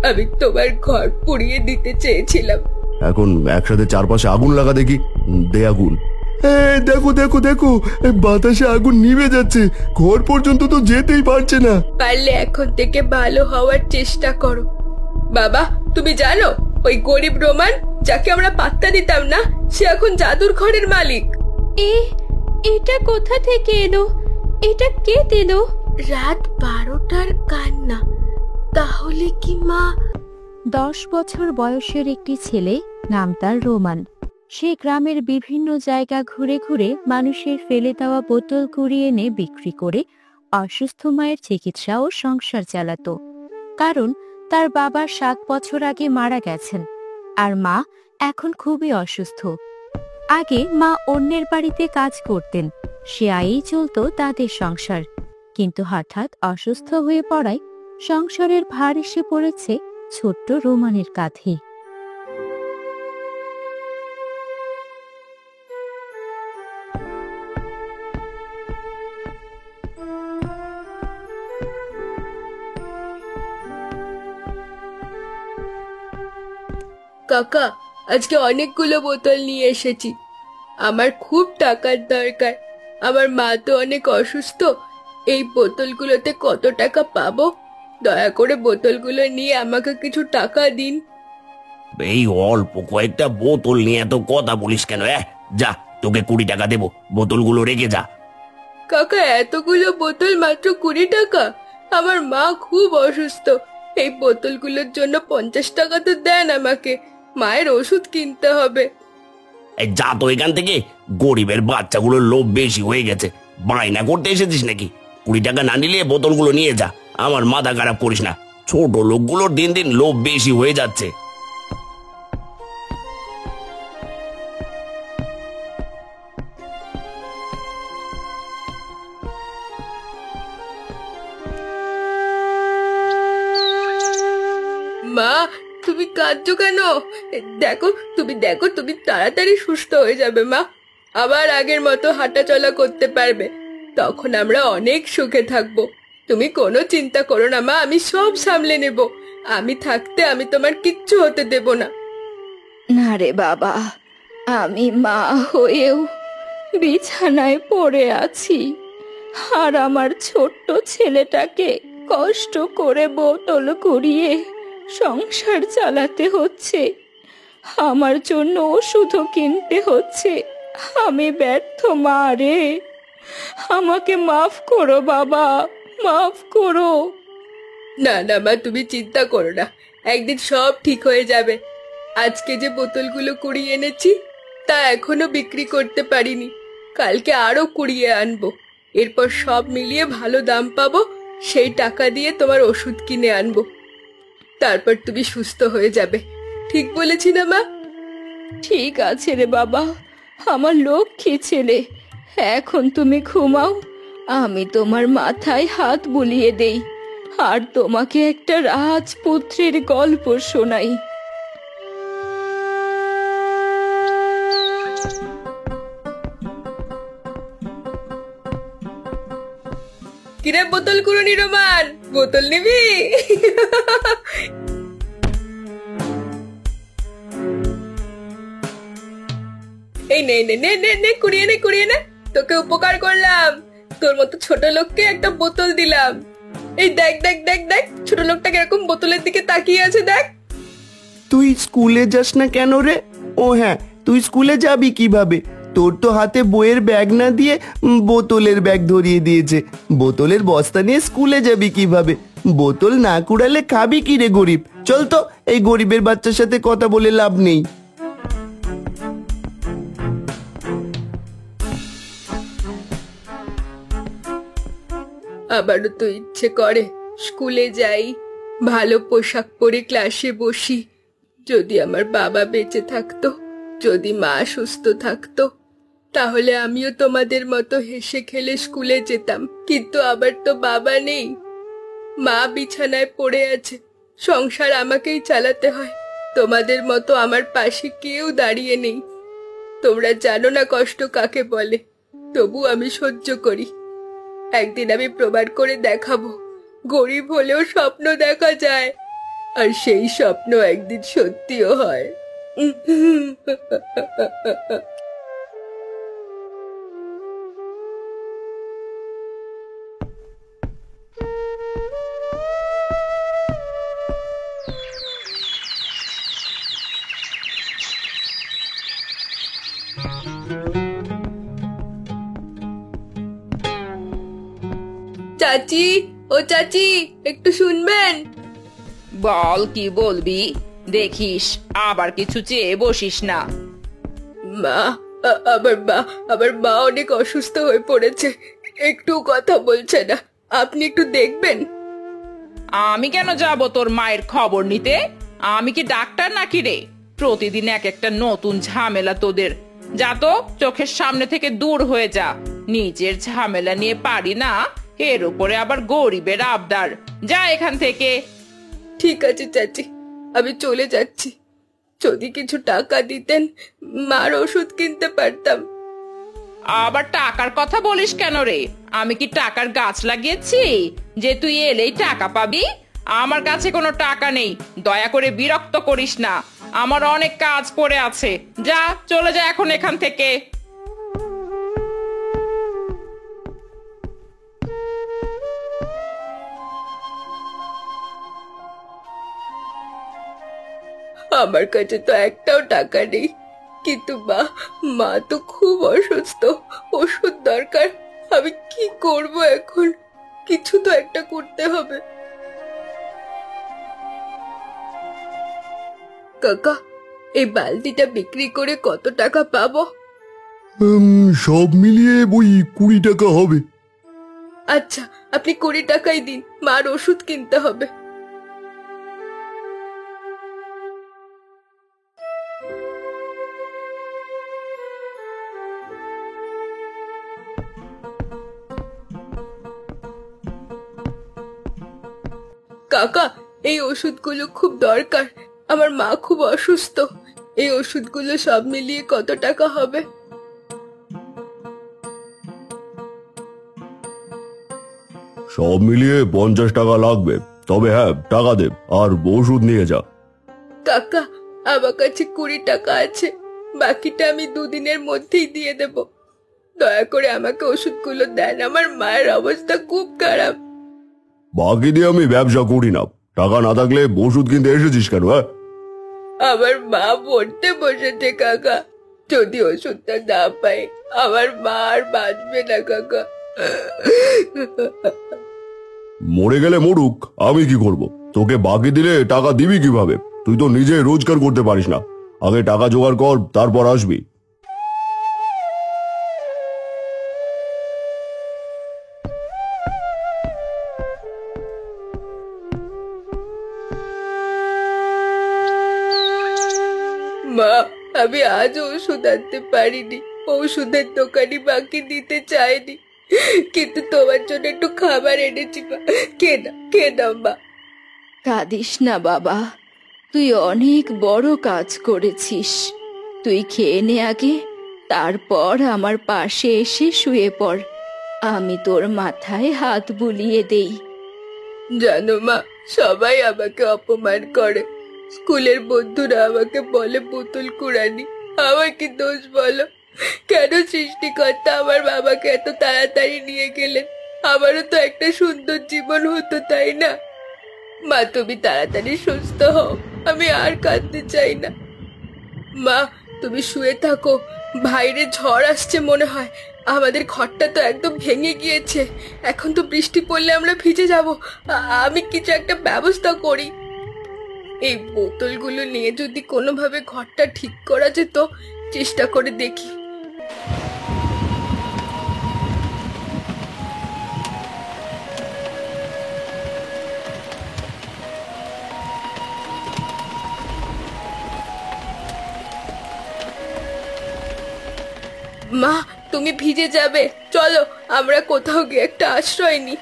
আমি তোমার ঘর পুড়িয়ে দিতে চেয়েছিলাম। এখন একসাথে চারপাশে আগুন লাগা দেখি। দে আগুন। দেখো দেখো দেখো, বাতাসে আগুন নিভে যাচ্ছে, ঘর পর্যন্ত তো যেতেই পারছে না। পারলে এখন থেকে ভালো হওয়ার চেষ্টা করো। বাবা, তুমি জানো ওই গরিব রোমান, যাকে আমরা পাত্তা দিতাম না, সে এখন জাদুর ঘরের মালিক। এটা কোথা থেকে এলো? এটা কে দিল? রাত 12টার কান্না। তাহলে কি মা? 10 বছর বয়সের একটি ছেলে, নাম তার রোমান। সে গ্রামের বিভিন্ন জায়গা ঘুরে ঘুরে মানুষের ফেলে দেওয়া বোতল কুড়িয়ে এনে বিক্রি করে অসুস্থ মায়ের চিকিৎসা ও সংসার চালাতো। কারণ তার বাবা 7 বছর আগে মারা গেছেন, আর মা এখন খুবই অসুস্থ। আগে মা অন্যের বাড়িতে কাজ করতেন, সে আয়েই চলত তাদের সংসার। কিন্তু হঠাৎ অসুস্থ হয়ে পড়ায় সংসারের ভার এসে পড়েছে ছোট্ট রোমানের কাঁধে। কাকা, আজকে অনেকগুলো বোতল নিয়ে এসেছি। আমার খুব টাকার দরকার। আমার মা তো অনেক অসুস্থ। এই বোতলগুলোতে কত টাকা পাবো? দয়া করে বোতলগুলো নিয়ে আমাকে কিছু টাকা দিন। এই অল্প কয়েকটা বোতল নিয়ে এত কথা বলিস কেন? যা, তোকে 20 টাকা দেবো, বোতলগুলো রেখে যা। কাকা, এতগুলো বোতল মাত্র 20 টাকা? আমার মা খুব অসুস্থ। এই বোতলগুলোর জন্য 50 টাকা তো দেন আমাকে, মায়ের ওষুধ কিনতে হবে। এই যা তো এখান থেকে, গরিবের বাচ্চাগুলোর লোভ বেশি হয়ে গেছে। বায়না করতে এসেছিস নাকি? 20 টাকা না নিলে বোতলগুলো নিয়ে যা, আমার মাথা খারাপ করিস না। ছোট লোকগুলোর দিন দিন লোভ বেশি হয়ে যাচ্ছে। মা, তুমি কাঁদছো কেন? দেখো, তুমি তাড়াতাড়ি সুস্থ হয়ে যাবে মা। আবার আগের মতো হাঁটা চলা করতে পারবে। তখন আমরা অনেক সুখে থাকবো। তুমি কোনো চিন্তা করো না মা, আমি সব সামলে নেব। আমি থাকতে আমি তোমার কিচ্ছু হতে দেব না। না রে বাবা, আমি মা হয়েও বিছানায় পড়ে আছি, আর আমার ছোট্ট ছেলেটাকে কষ্ট করে বোতল কুড়িয়ে সংসার চালাতে হচ্ছে। আমার জন্য ওষুধও কিনতে হচ্ছে। আমি ব্যর্থ মা রে, আমাকে মাফ করো বাবা, মাফ করো। না না মা, তুমি চিন্তা করো না, একদিন সব ঠিক হয়ে যাবে। আজকে যে বোতলগুলো কুড়িয়ে এনেছি তা এখনো বিক্রি করতে পারিনি, কালকে আরো কুড়িয়ে আনবো। এরপর সব মিলিয়ে ভালো দাম পাবো, সেই টাকা দিয়ে তোমার ওষুধ কিনে আনবো। তারপর তুমি সুস্থ হয়ে যাবে। ঠিক বলেছি না মা? ঠিক আছে রে বাবা, আমার লক্ষ্মী ছেলে। এখন তুমি ঘুমাও, আমি তোমার মাথায় হাত বুলিয়ে দেই আর তোমাকে একটা রাজপুত্রের গল্প শোনাই। কিরে বোতল কুড়োনি রোমান, বোতল নিবি? এই নে নে নে নে নে, কুড়িয়ে নে কুড়িয়ে নে। তোকে উপকার করলাম, তোর মতো ছোট লোককে একটা বোতল দিলাম। এই দেখ দেখ দেখ দেখ, ছোট লোকটা কিরকম বোতলের দিকে তাকিয়ে আছে দেখ। তুই স্কুলে যাস না কেন রে? ও হ্যাঁ, তুই স্কুলে যাবি কিভাবে? তোর তো হাতে বইয়ের ব্যাগ না দিয়ে বোতলের ব্যাগ ধরিয়ে দিয়েছে। বোতলের বস্তা নিয়ে স্কুলে যাবি কিভাবে? বোতল না কুড়ালে খাবি কি রে গরিব? চল তো, এই গরিবের বাচ্চার সাথে কথা বলে লাভ নেই। আবারও তো ইচ্ছে করে স্কুলে যাই, ভালো পোশাক পরে ক্লাসে বসি। যদি আমার বাবা বেঁচে থাকতো, যদি মা সুস্থ থাকতো, তাহলে আমিও তোমাদের মতো হেসে খেলে স্কুলে যেতাম। কিন্তু আবার তো বাবা নেই, মা বিছানায় পড়ে আছে, সংসার আমাকেই চালাতে হয়। তোমাদের মতো আমার পাশে কেউ দাঁড়িয়ে নেই। তোমরা জানো না কষ্ট কাকে বলে, তবু আমি সহ্য করি। একদিন আমি প্রমাণ করে দেখাবো, গরিব হলেও স্বপ্ন দেখা যায়। আর সেই স্বপ্ন একদিন সত্যিও হয়। চাচি, ও চাচি, একটু শুনবেন? বল, কি বলবি? দেখিস আবার কিছু চেয়ে বসিস না। মা, আবার মা অনেক অসুস্থ হয়ে পড়েছে, একটু কথা বলছে না। আপনি একটু দেখবেন? আমি কেন যাব তোর মায়ের খবর নিতে? আমি কি ডাক্তার নাকি রে? প্রতিদিন এক একটা নতুন ঝামেলা তোদের। যা তো, চোখের সামনে থেকে দূর হয়ে যা। নিজের ঝামেলা নিয়ে পারি না, এর উপরে আবার গরিবের আবদার। যা এখান থেকে। ঠিক আছে চাচি, আমি চলে যাচ্ছি। যদি কিছু টাকা দিতেন, মার ওষুধ কিনতে পারতাম। আবার টাকার কথা বলিস কেন রে? আমি কি টাকার গাছ লাগিয়েছি যে তুই এলেই টাকা পাবি? আমার কাছে কোনো টাকা নেই। দয়া করে বিরক্ত করিস না, আমার অনেক কাজ পড়ে আছে। যা, চলে যা এখন এখান থেকে। আমার কাছে তো একটাও টাকা নেই, কিন্তু মা তো খুব অসুস্থ, ওষুধ দরকার। আমি কি করব এখন? কিছু তো একটা করতে হবে। কাকা, এই বালতিটা বিক্রি করে কত টাকা পাবো? সব মিলিয়ে ওই 20 টাকা হবে। আচ্ছা, আপনি 20 টাকাই দিন, মার ওষুধ কিনতে হবে। কাকা, এই ওষুধগুলো খুব দরকার, আমার মা খুব অসুস্থ। এই ওষুধগুলো সব মিলিয়ে কত টাকা হবে? সব মিলিয়ে 50 টাকা লাগবে। তবে হ্যাঁ, টাকা দে আর ওষুধ নিয়ে যা। কাকা, আমার কাছে 20 টাকা আছে, বাকিটা আমি 2 দিনের মধ্যেই দিয়ে দেব। দয়া করে আমাকে ওষুধগুলো দেন, আমার মায়ের অবস্থা খুব খারাপ। বাকি দিয়ে আমি ব্যবসা করি না। টাকা না থাকলে ওষুধ কিনতে এসেছিস কেন? হ্যাঁ, আমার মা পড়তে বসেছে কাকা, যদি ওষুধটা না পাই আমার মা আর বাঁচবে না কাকা। মরে গেলে মরুক, আমি কি করব? তোকে বাকি দিলে টাকা দিবি কিভাবে? তুই তো নিজে রোজগার করতে পারিস না। আগে টাকা জোগাড় কর, তারপর আসবি। মা, আমি আজও ওষুধ আনতে পারিনি। ওষুধের দোকানি বাকি দিতে চায়নি, কিন্তু তোমার জন্য একটু খাবার এনেছি মা, কে দাও মা। কাঁদিস না বাবা, তুই অনেক বড় কাজ করেছিস। তুই খেয়ে নে আগে, তারপর আমার পাশে এসে শুয়ে পড়। আমি তোর মাথায় হাত বুলিয়ে দেই। জানো মা, সবাই আমাকে অপমান করে। স্কুলের বন্ধুরা আমাকে বলে বোতল কুড়ানি। আমার কি দোষ বলো? কেন সৃষ্টিকর্তা আমার বাবাকে এত তাড়াতাড়ি নিয়ে গেলেন? আমারও তো একটা সুন্দর জীবন হতো, তাই না? মা, তুমি তাড়াতাড়ি সুস্থ হও, আমি আর কাঁদতে চাই না। মা, তুমি শুয়ে থাকো, বাইরে ঝড় আসছে মনে হয়। আমাদের ঘরটা তো একদম ভেঙে গিয়েছে, এখন তো বৃষ্টি পড়লে আমরা ভিজে যাব। আমি কিছু একটা ব্যবস্থা করি। এই বোতলগুলো নিয়ে যদি কোনোভাবে ঘরটা ঠিক করা যেত, চেষ্টা করে দেখি। মা, তুমি ভিজে যাবে, চলো আমরা কোথাও গিয়ে একটা আশ্রয় নিই।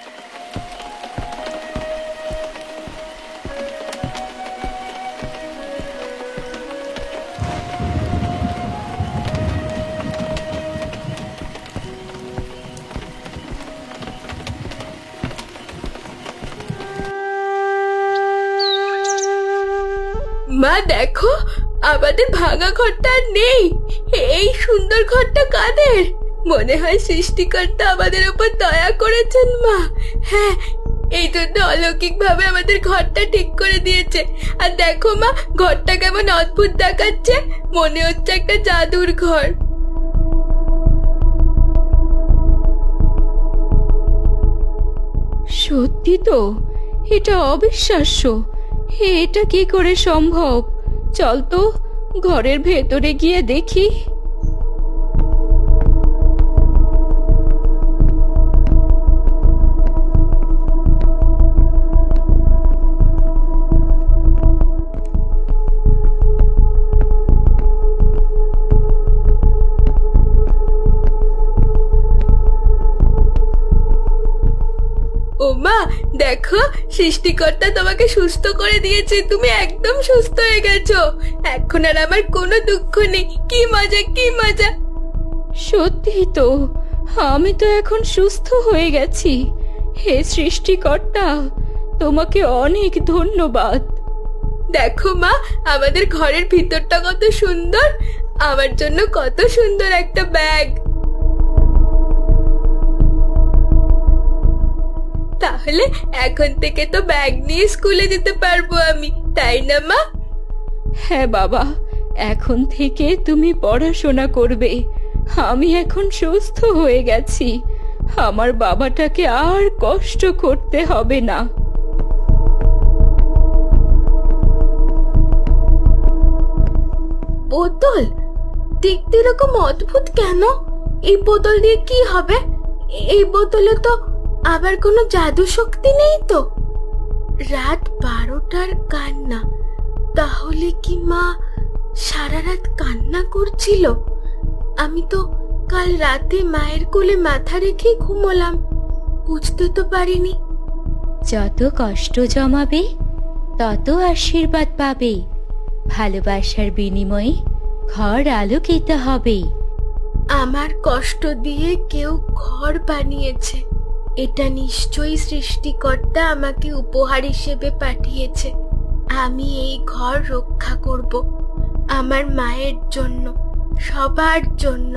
মা দেখো, আমাদের ভাঙা ঘরটা আর নেই। এই সুন্দর ঘরটা কাদের? মনে হয় সৃষ্টিকর্তা আমাদের উপর দয়া করেছেন মা। হ্যাঁ, এই জন্য অলৌকিক ভাবে আমাদের ঘরটা ঠিক করে দিয়েছে। আর দেখো মা, ঘরটা কেমন অদ্ভুত দেখাচ্ছে, মনে হচ্ছে একটা জাদুর ঘর। সত্যি তো, এটা অবিশ্বাস্য। এটা কি করে সম্ভব? চল তো ঘরের ভেতরে গিয়ে দেখি। ও মা দেখো, সৃষ্টিকর্তা তোমাকে সুস্থ করে দিয়েছে, তুমি একদম সুস্থ হয়ে গেছো। এখন আর আমার কোনো দুঃখ নেই। কি মজা, কি মজা। সত্যি তো, আমি তো এখন সুস্থ হয়ে গেছি। হে সৃষ্টিকর্তা, তোমাকে অনেক ধন্যবাদ। দেখো মা, আমাদের ঘরের ভিতরটা কত সুন্দর। আমার জন্য কত সুন্দর একটা ব্যাগ। তাহলে এখন থেকে তো ব্যাগ নিয়ে স্কুলে যেতে পারবো আমি, তাই না মা? হ্যাঁ বাবা, এখন থেকে তুমি পড়াশোনা করবে। আমি এখন সুস্থ হয়ে গেছি, আমার বাবাটাকে আর কষ্ট করতে হবে না। বোতল দেখতে এরকম অদ্ভুত কেন? এই বোতল দিয়ে কি হবে? এই বোতলে তো আবার কোনো জাদু শক্তি নেই তো। রাত 12টার কান্না, তাহলে কি মা সারা রাত কান্না করছিল? আমি তো কাল রাতে মায়ের কোলে মাথা রেখে ঘুমোলাম, বুঝতে তো পারিনি। যত কষ্ট জমাবে তত আশীর্বাদ পাবে। ভালোবাসার বিনিময়ে ঘর আলোকিত হবে। আমার কষ্ট দিয়ে কেউ ঘর বানিয়েছে, এটা নিশ্চয়ই সৃষ্টিকর্তা আমাকে উপহার হিসেবে পাঠিয়েছে। আমি এই ঘর রক্ষা করব, আমার মায়ের জন্য, সবার জন্য।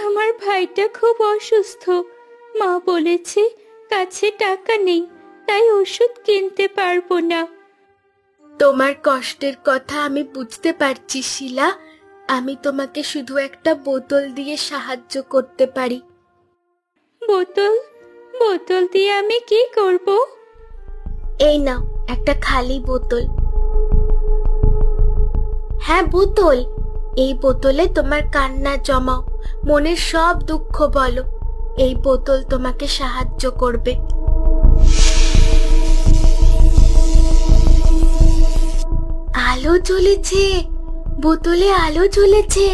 আমার ভাইটা খুব অসুস্থ, মা বলেছে কাছে টাকা নেই, তাই ওষুধ কিনতে পারবো না। তোমার কষ্টের কথা আমি বুঝতে পারছি শিলা। আমি তোমাকে শুধু একটা বোতল দিয়ে সাহায্য করতে পারি। বোতল? বোতল দিয়ে আমি কি করব? এই নাও একটা খালি বোতল। হ্যাঁ বোতল, এই বোতলে তোমার কান্না জমাও, মনের সব দুঃখ বলো। এই বোতল তোমাকে সাহায্য করবে। আলো জ্বলেছে, বোতলে আলো জ্বলেছে।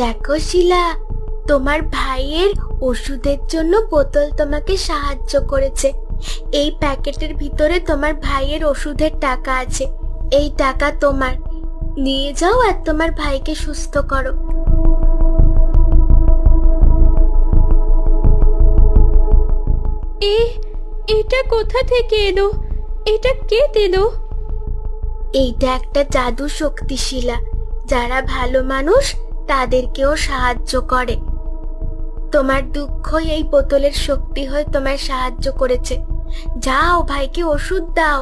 দেখো শিলা, তোমার ভাইয়ের ওষুধের জন্য বোতল তোমাকে সাহায্য করেছে। এই প্যাকেটের ভিতরে তোমার ভাইয়ের ওষুধের টাকা আছে। এই টাকা তোমার, নিয়ে যাও আর তোমার ভাইকে সুস্থ করো। এটা কোথা থেকে এলো? এটা কে দিল? এইটা একটা জাদু শক্তি শিলা, যারা ভালো মানুষ তাদেরকেও সাহায্য করে। তোমার দুঃখই এই বোতলের শক্তি হয়ে তোমায় সাহায্য করেছে। যাও ভাইকে ওষুধ দাও।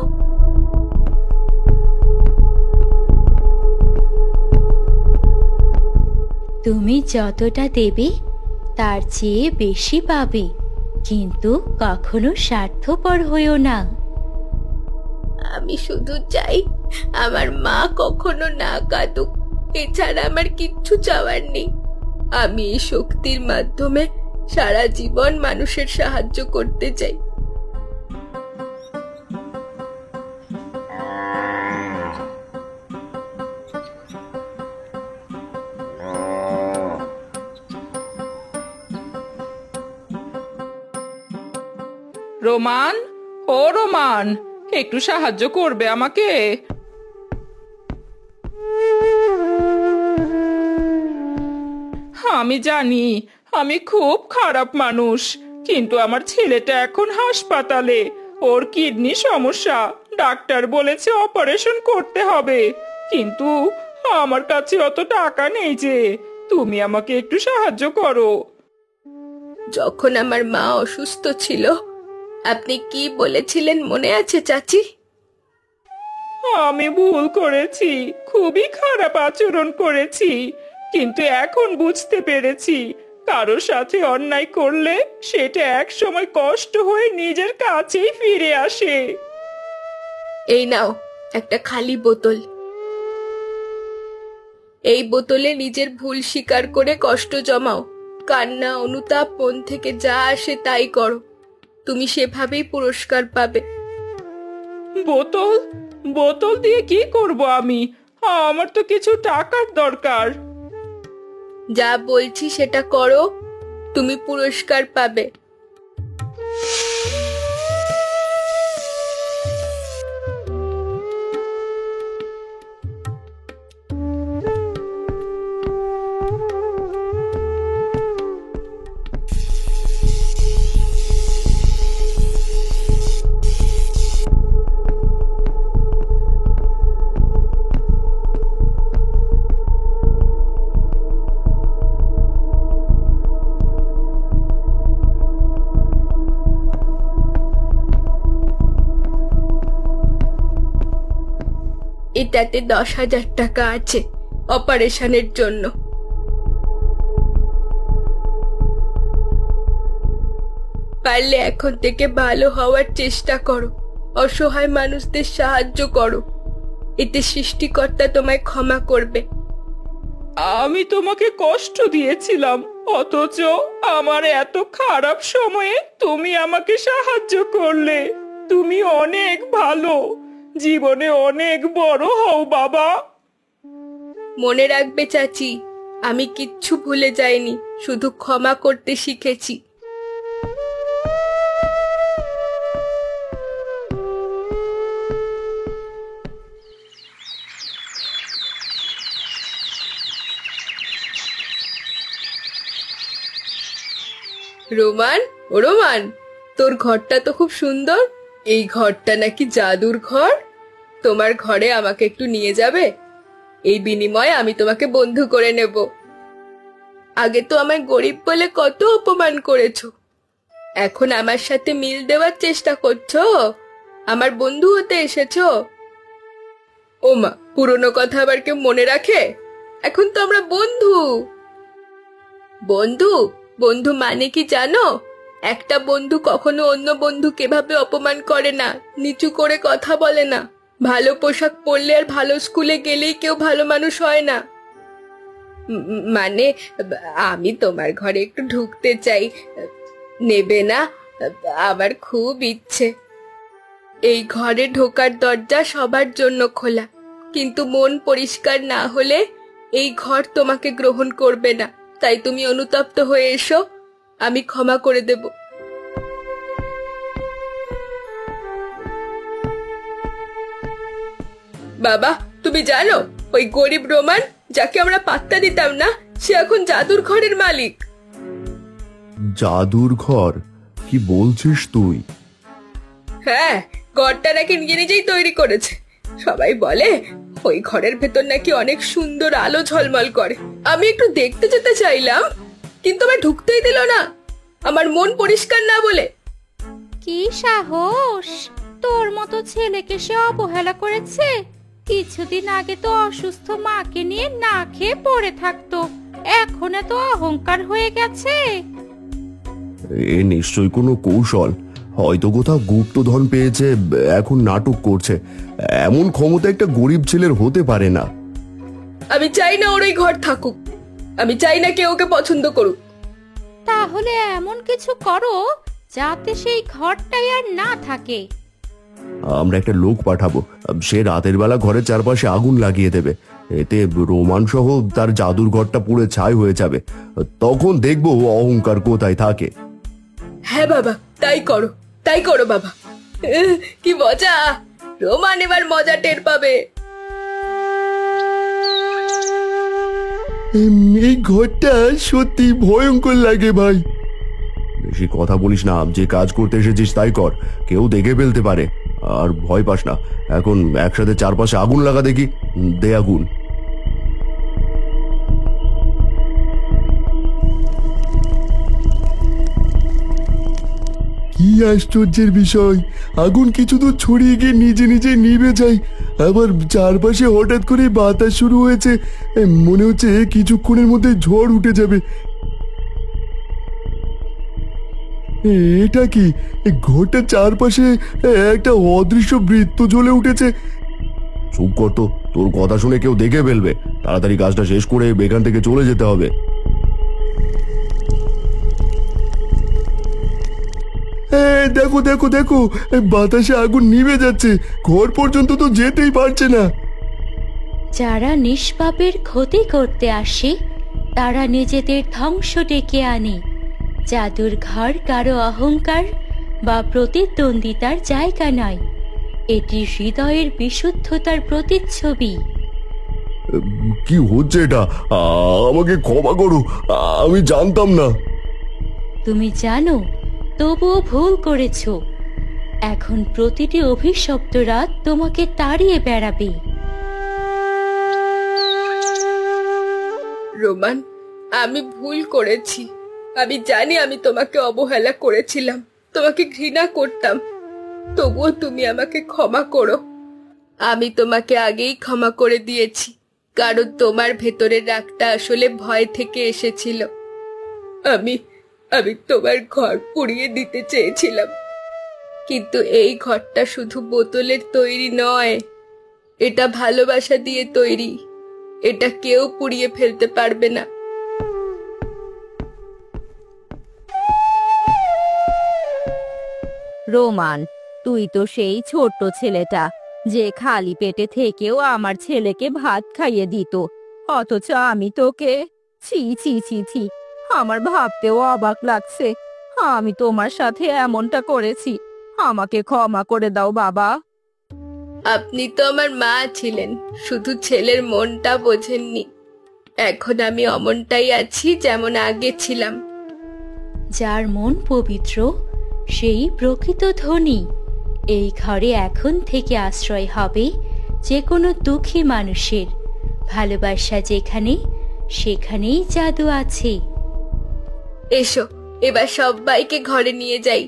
তুমি যতটা দেবে তার চেয়ে বেশি পাবে, কিন্তু কখনো স্বার্থপর হইও না। আমি শুধু চাই আমার মা কখনো না কাঁদুক, এছাড়া আমার কিচ্ছু চাওয়ার নেই। আমি এই শক্তির মাধ্যমে সারা জীবন মানুষের সাহায্য করতে চাই। রোমান, ও রোমান, একটু সাহায্য করবে আমাকে? আমি জানি আমি খুব খারাপ মানুষ, কিন্তু আমার ছেলেটা এখন হাসপাতালে। ওর কিডনি সমস্যা, ডাক্তার বলেছে অপারেশন করতে হবে, কিন্তু আমার কাছে অত টাকা নেই যে। তুমি আমাকে একটু সাহায্য করো। যখন আমার মা অসুস্থ ছিল আপনি কি বলেছিলেন মনে আছে চাচি? আমি ভুল করেছি, খুবই খারাপ আচরণ করেছি, কিন্তু এখন বুঝতে পেরেছি কারোর সাথে অন্যায় করলে সেটা এক সময় কষ্ট হয়ে নিজের কাছেই ফিরে আসে। এই নাও একটা খালি বোতল। এই বোতলে নিজের ভুল স্বীকার করে কষ্ট জমাও, কান্না অনুতাপ মন থেকে যা আসে তাই করো। তুমি সেভাবেই পুরস্কার পাবে। বোতল? বোতল দিয়ে কি করব আমি? আমার তো কিছু টাকার দরকার। যা বলছি সেটা করো, তুমি পুরস্কার পাবে। এটাতে 10,000 টাকা আছে অপারেশনের জন্য। পারলে এখন থেকে ভালো হওয়ার চেষ্টা করো, অসহায় মানুষদের সাহায্য করো, এতে সৃষ্টিকর্তা তোমায় ক্ষমা করবে। আমি তোমাকে কষ্ট দিয়েছিলাম, অথচ আমার এত খারাপ সময়ে তুমি আমাকে সাহায্য করলে। তুমি অনেক ভালো, জীবনে অনেক বড় হও বাবা। মনে রাখবে চাচি, আমি কিচ্ছু ভুলে যাইনি, শুধু ক্ষমা করতে শিখেছি। রোমান, ও রোমান, তোর ঘরটা তো খুব সুন্দর। এই ঘরটা নাকি জাদুর ঘর। তোমার ঘরে আমাকে একটু নিয়ে যাবে? এই বিনিময়ে আমি তোমাকে বন্ধু করে নেব। আগে তো আমায় গরিব বলে কত অপমান করেছো, এখন আমার সাথে মিল দেওয়ার চেষ্টা করছো, আমার বন্ধু হতে এসেছো। ও মা, পুরনো কথা আবার কেউ মনে রাখে? এখন তো আমরা বন্ধু। বন্ধু? বন্ধু মানে কি জানো? একটা বন্ধু কখনো অন্য বন্ধুকে এভাবে অপমান করে না, নিচু করে কথা বলে না। ভালো পোশাক পরলে আর ভালো স্কুলে গেলেই কেউ ভালো মানুষ হয় না। মানে আমি তোমার ঘরে একটু ঢুকতে চাই, নেবে না? আমার খুব ইচ্ছে। এই ঘরে ঢোকার দরজা সবার জন্য খোলা, কিন্তু মন পরিষ্কার না হলে এই ঘর তোমাকে গ্রহণ করবে না। তাই তুমি অনুতপ্ত হয়ে এসো, আমি ক্ষমা করে দেব। বাবা, তুমি জানো ওই গরিব রোমান, যাকে আমরা পাত্তা দিতাম না, সে এখন জাদুর ঘরের মালিক। জাদুর ঘর? কি বলছিস তুই? হ্যাঁ, ঘরটা নাকি নিজে নিজেই তৈরি করেছে। সবাই বলে ওই ঘরের ভেতর নাকি অনেক সুন্দর আলো ঝলমল করে। আমি একটু দেখতে যেতে চাইলাম, কিন্তু আমার ঢুকতেই দিল না, আমার মন পরিষ্কার না বলে। কি সাহস! তোর মতো ছেলেকে সে অবহেলা করেছে। কিছুদিন আগে তো অসুস্থ মাকে নিয়ে না খেয়ে পড়ে থাকতো, এখন এত অহংকার হয়ে গেছে। এ নিশ্চয়ই কোনো কৌশল, হয়তো কোথাও গুপ্তধন পেয়েছে, এখন নাটক করছে। এমন ক্ষমতা একটা গরিব ছেলের হতে পারে না। আমি চাই না ওর এই ঘর থাকুক, আমি চাই না কেউ ওকে পছন্দ করুক। তাহলে এমন কিছু করো যাতে সেই ঘরটাই আর না থাকে। আমরা একটা লোক পাঠাবো, সে রাতের বেলা ঘরের চারপাশে আগুন লাগিয়ে দেবে। এতে রোমান সহ তার জাদুর ঘরটা পুড়ে ছাই হয়ে যাবে। তখন দেখবো অহংকার কোথায় থাকে। হ্যাঁ বাবা, তাই করো। তাই করো বাবা। কি মজা! রোমান এবার মজা টের পাবে। এই ঘরটা সত্যি ভয়ঙ্কর লাগে ভাই। বেশি কথা বলিস না, যে কাজ করতে এসেছিস তাই কর, কেউ দেখে ফেলতে পারে। আর ভয় পাস না, এখন একসাথে চারপাশে আগুন লাগা দেখি, দে আগুন। কি আশ্চর্যের বিষয়, আগুন কিছু দূর ছড়িয়ে গিয়ে নিজে নিজে নিভে যায়, আবার চারপাশে হঠাৎ করে বাতাস শুরু হয়েছে। মনে হচ্ছে কিছুক্ষণের মধ্যে ঝড় উঠে যাবে। এটা কি, ঘরটার চারপাশে একটা অদৃশ্য বৃত্ত জ্বলে উঠেছে। চুপ কর তো, তোর কথা শুনে কেউ দেখে ফেলবে। তাড়াতাড়ি কাজটা শেষ করে এখান থেকে চলে যেতে হবে। দেখো দেখো দেখো, বাতাসে আগুন নিভে যাচ্ছে, ঘর পর্যন্ত তো যেতেই পারছে না। যারা নিষ্পাপের ক্ষতি করতে আসে তারা নিজেদের ধ্বংস ডেকে আনে। জাদুর ঘর কারো অহংকার বা প্রতিদ্বন্দ্বিতার জায়গা নয়, এটি হৃদয়ের বিশুদ্ধতার প্রতিচ্ছবি। কি হচ্ছে এটা? আমাকে ক্ষমা করো, আমি জানতাম না। তুমি জানো, তবুও ভুল করেছো। এখন প্রতিটি অভিশপ্ত রাত তোমাকে তাড়িয়ে বেড়াবে। রোমান, আমি ভুল করেছি। আমি জানি আমি তোমাকে অবহেলা করেছিলাম, তোমাকে ঘৃণা করতাম। তবুও তুমি আমাকে ক্ষমা করো। আমি তোমাকে আগেই ক্ষমা করে দিয়েছি, কারণ তোমার ভেতরের রাগটা আসলে ভয় থেকে এসেছিল। আমি তোমার ঘর পুড়িয়ে দিতে চেয়েছিলাম, কিন্তু এই ঘরটা শুধু বোতলের তৈরি নয়, এটা ভালোবাসা দিয়ে তৈরি। এটা কেউ পুড়িয়ে ফেলতে পারবে না। রোমান, তুই তো সেই ছোট্ট ছেলেটা যে খালি পেটে থেকেও আমার ছেলেকে ভাত খাইয়ে দিত, অথচ আমি তোকে... ছি ছি ছি ছি, আমার ভাবতেও অবাক লাগছে আমি তোমার সাথে এমনটা করেছি। আমাকে ক্ষমা করে দাও বাবা। আপনি তো আমার মা ছিলেন, শুধু ছেলের মনটা বোঝেননি। এখন আমি অমনটাই আছি যেমন আগে ছিলাম। যার মন পবিত্র সেই প্রকৃত ধনী। এই ঘরে এখন থেকে আশ্রয় হবে যে কোনো দুঃখী মানুষের। ভালোবাসা যেখানে, সেখানেই জাদু আছে। এসো, এবার সবাইকে ঘরে নিয়ে যাই।